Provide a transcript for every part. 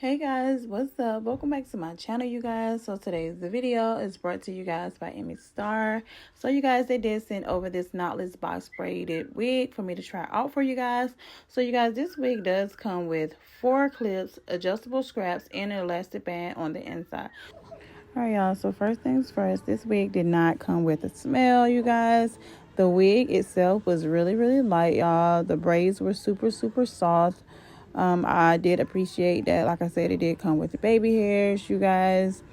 Hey guys, what's up? Welcome back to my channel, you guys. So today's video is brought to you guys by EMISTAR. So you guys, they did send over this knotless box braided wig for me to try out for you guys. So you guys, this wig does come with 4 clips, adjustable straps, and an elastic band on the inside. Alright y'all, so first things first, this wig did not come with a smell, you guys. The wig itself was really light, y'all. The braids were super soft. I did appreciate that. Like I said, it did come with the baby hairs, you guys.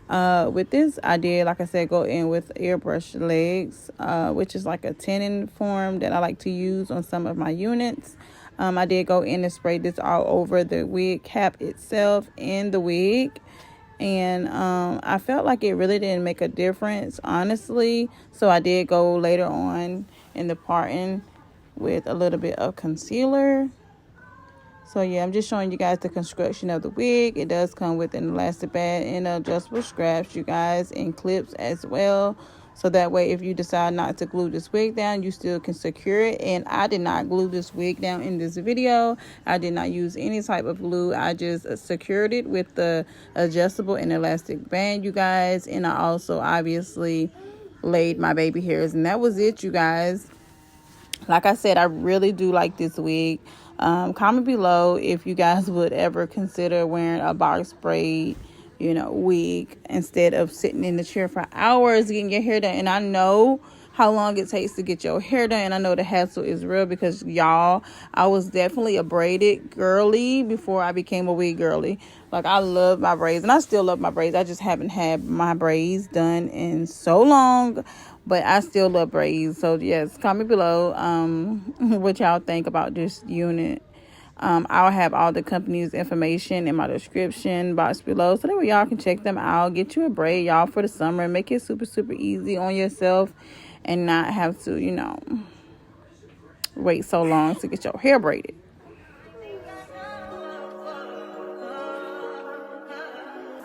With this, I did, like I said, go in with airbrush legs, which is like a tenon form that I like to use on some of my units. I did go in and spray this all over the wig cap itself and the wig. And I felt like it really didn't make a difference, honestly. So I did go later on in the parting with a little bit of concealer. So yeah, I'm just showing you guys the construction of the wig. It does come with an elastic band and adjustable straps, you guys, and clips as well. So that way, if you decide not to glue this wig down, you still can secure it. And I did not glue this wig down in this video. I did not use any type of glue. I just secured it with the adjustable and elastic band, you guys. And I also obviously laid my baby hairs. And that was it, you guys. Like I said, I really do like this wig. Comment below if you guys would ever consider wearing a box braid, wig instead of sitting in the chair for hours getting your hair done. And I know how long it takes to get your hair done. And I know the hassle is real because, y'all, I was definitely a braided girly before I became a wig girly. Like, I love my braids, and I still love my braids. I just haven't had my braids done in so long, but I still love braids. So yes, comment below what y'all think about this unit. I'll have all the company's information in my description box below, so that way y'all can check them out. Get you a braid, y'all, for the summer, and make it super easy on yourself and not have to, wait so long to get your hair braided.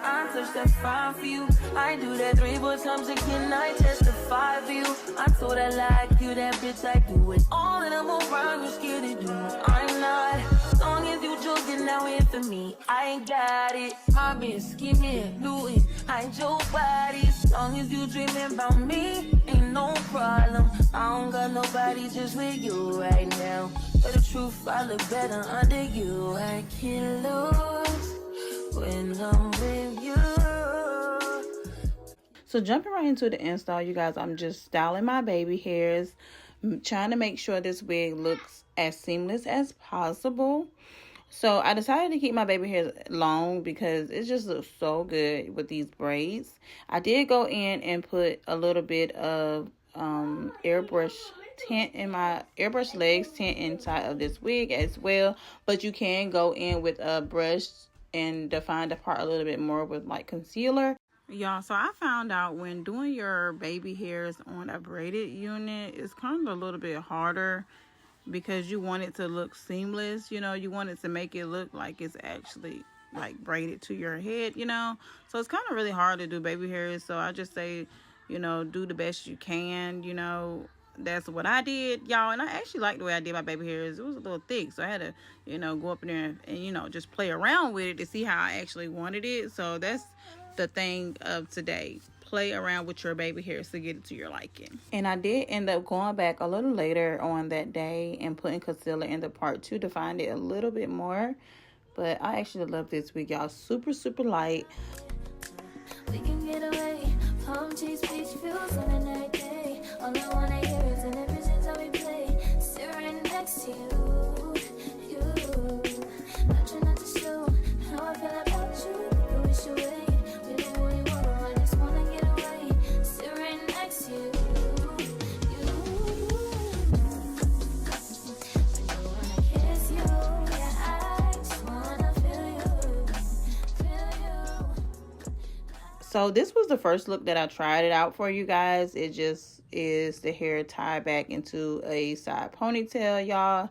I touch that fine for you. I do that 3-4 times again. I testify for you. I told her like you, that bitch I do it. All that I'm around, you scared to do. I'm not. As long as you joking now in for me, I ain't got it. My bitch scheming, looting, hide your body. As long as you dreaming about me, ain't no problem. I don't got nobody just with you right now. But the truth, I look better under you. I can't lose when I'm with you. So jumping right into the install, you guys, I'm just styling my baby hairs, trying to make sure this wig looks as seamless as possible. So I decided to keep my baby hairs long because it just looks so good with these braids. I did go in and put a little bit of airbrush tint in my airbrush legs tint inside of this wig as well, but you can go in with a brush and define the part a little bit more with like concealer. Y'all, so I found out when doing your baby hairs on a braided unit, it's kind of a little bit harder because you want it to look seamless. You want it to make it look like it's actually like braided to your head, so it's kind of really hard to do baby hairs. So I just say, do the best you can. That's what I did, y'all, and I actually like the way I did my baby hairs. It was a little thick, so I had to go up in there and just play around with it to see how I actually wanted it. So that's the thing of today. Play around with your baby hairs to get it to your liking. And I did end up going back a little later on that day and putting concealer in the part 2 to find it a little bit more. But I actually love this wig, y'all. Super light. We can get away. Palm trees, beach views on a night day. All I wanna hear is an visions how we play. Sit right next to you. Not trying not to show how I feel about you. You wish away. So this was the first look that I tried it out for you guys. It just is the hair tied back into a side ponytail, y'all.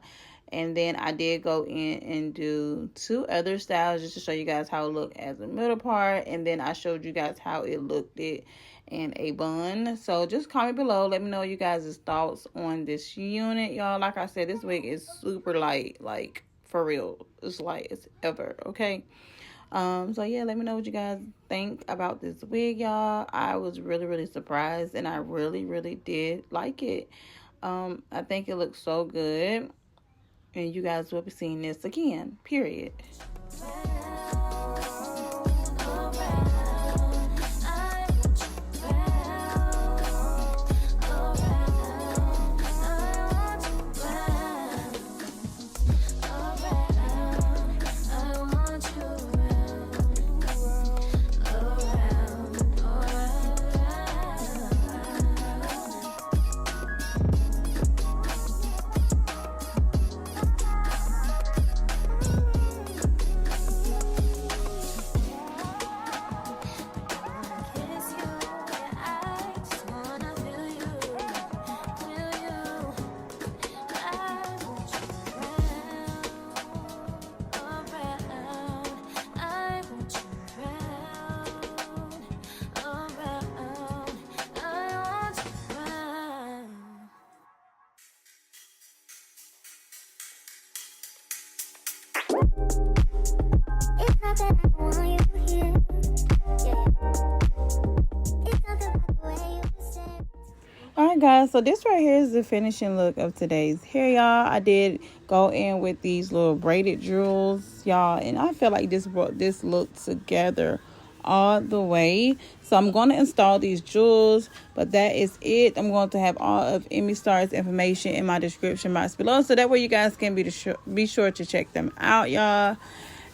And then I did go in and do 2 other styles just to show you guys how it looked as a middle part. And then I showed you guys how it looked in a bun. So just comment below. Let me know you guys' thoughts on this unit, y'all. Like I said, this wig is super light. Like, for real. It's light as ever, okay? So yeah, let me know what you guys think about this wig, y'all. I was really surprised, and I really did like it. I think it looks so good, and you guys will be seeing this again, period. Alright guys, so this right here is the finishing look of today's hair, y'all. I did go in with these little braided jewels, y'all, and I feel like this brought this look together all the way. So I'm going to install these jewels, but that is it. I'm going to have all of EMISTAR's information in my description box below, so that way you guys can be sure to check them out, y'all,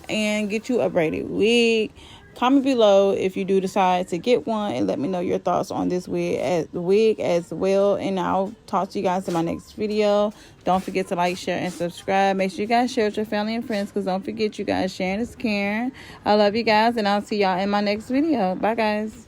and get you a braided wig. Comment below if you do decide to get one, and let me know your thoughts on this wig as well. And I'll talk to you guys in my next video. Don't forget to like, share, and subscribe. Make sure you guys share with your family and friends, because don't forget, you guys, sharing is caring. I love you guys, and I'll see y'all in my next video. Bye, guys.